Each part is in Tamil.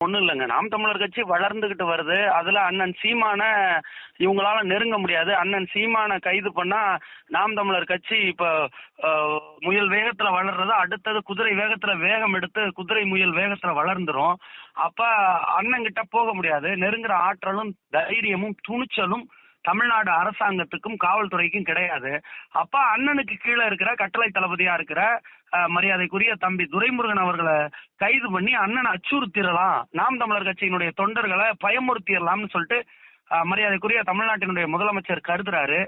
ஒன்றும் இல்லைங்க. நாம் தமிழர் கட்சி வளர்ந்துகிட்டு வருது. அதுல அண்ணன் சீமான இவங்களால நெருங்க முடியாது. அண்ணன் சீமான கைது பண்ணா நாம் தமிழர் கட்சி இப்ப முயல் வேகத்துல வளர்றது, அடுத்தது குதிரை வேகத்துல வேகம் எடுத்து குதிரை முயல் வேகத்துல வளர்ந்துரும். அப்ப அண்ணன் கிட்ட போக முடியாது. நெருங்குற ஆற்றலும் தைரியமும் துணிச்சலும் தமிழ்நாடு அரசாங்கத்துக்கும் காவல்துறைக்கும் கிடையாது. அப்ப அண்ணனுக்கு கீழே இருக்கிற கட்டளை தளபதியா இருக்கிற மரியாதைக்குரிய தம்பி துரைமுருகன் அவர்களை கைது பண்ணி அண்ணனை அச்சுறுத்திடலாம், நாம் தமிழர் கட்சியினுடைய தொண்டர்களை பயமுறுத்திடலாம்னு சொல்லிட்டு மரியாதைக்குரிய தமிழ்நாட்டினுடைய முதலமைச்சர் கருதுறாரு.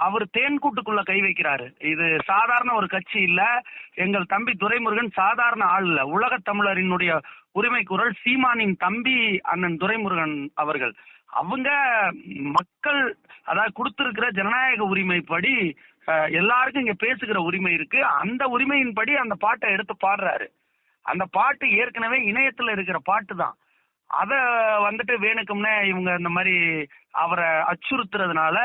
அவர் தேன்கூட்டுக்குள்ள கை வைக்கிறாரு. இது சாதாரண ஒரு கட்சி இல்ல. எங்கள் தம்பி துரைமுருகன் சாதாரண ஆள் இல்ல. உலக தமிழரினுடைய உரிமை குரல் சீமானின் தம்பி அண்ணன் துரைமுருகன் அவர்கள். அவங்க மக்கள் அதாவது கொடுத்திருக்கிற ஜனநாயக உரிமைப்படி எல்லாருக்கும் இங்க பேசுகிற உரிமை இருக்கு. அந்த உரிமையின்படி அந்த பாட்டை எடுத்து பாடுறாரு. அந்த பாட்டு ஏற்கனவே இணையத்துல இருக்கிற பாட்டு தான். அத வந்துட்டு வேணுக்கும்னே இவங்க இந்த மாதிரி அவரை அச்சுறுத்துறதுனால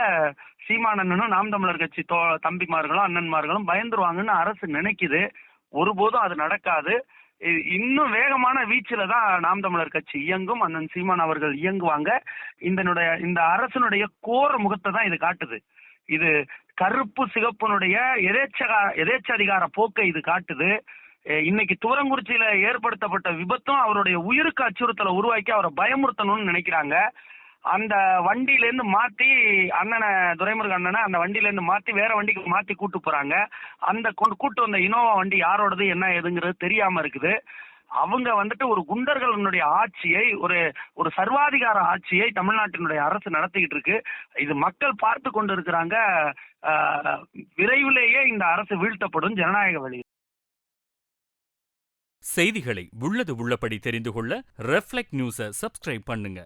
சீமானண்ணனும் நாம் தமிழர் கட்சி தம்பிமார்களும் அண்ணன்மார்களும் பயந்துருவாங்கன்னு அரசு நினைக்குது. ஒருபோதும் அது நடக்காது. இன்னும் வேகமான வீச்சுல தான் நாம் தமிழர் கட்சி இயங்கும். அண்ணன் சீமான் அவர்கள் இயங்குவாங்க. இந்த அரசனுடைய கோர முகத்தை தான் இது காட்டுது. இது கருப்பு சிகப்புனுடைய எதேச்சதிகார போக்கை இது காட்டுது. இன்னைக்கு துவரங்குறிச்சியில ஏற்படுத்தப்பட்ட விபத்தும் அவருடைய உயிருக்கு அச்சுறுத்தலை உருவாக்கி அவரை பயமுறுத்தணும்னு நினைக்கிறாங்க. அந்த வண்டியில இருந்து மாத்தி அண்ணனை துரைமுருகன் அண்ணனை அந்த வண்டியில இருந்து மாத்தி வேற வண்டிக்கு மாத்தி கூட்டு போறாங்க. அந்த கூட்டு வந்த இனோவா வண்டி யாரோடது என்ன ஏதுங்கிறது தெரியாம இருக்குது. அவங்க வந்துட்டு ஒரு குண்டர்களுடைய ஆட்சியை, ஒரு சர்வாதிகார ஆட்சியை தமிழ்நாட்டினுடைய அரசு நடத்திக்கிட்டு இருக்கு. இது மக்கள் பார்த்து கொண்டு இருக்கிறாங்க. விரைவிலேயே இந்த அரசு வீழ்த்தப்படும் ஜனநாயக வழி. செய்திகளை உள்ளது உள்ளபடி தெரிந்து கொள்ள ரெஃப்ளெக்ட் நியூஸை சப்ஸ்கிரைப் பண்ணுங்க.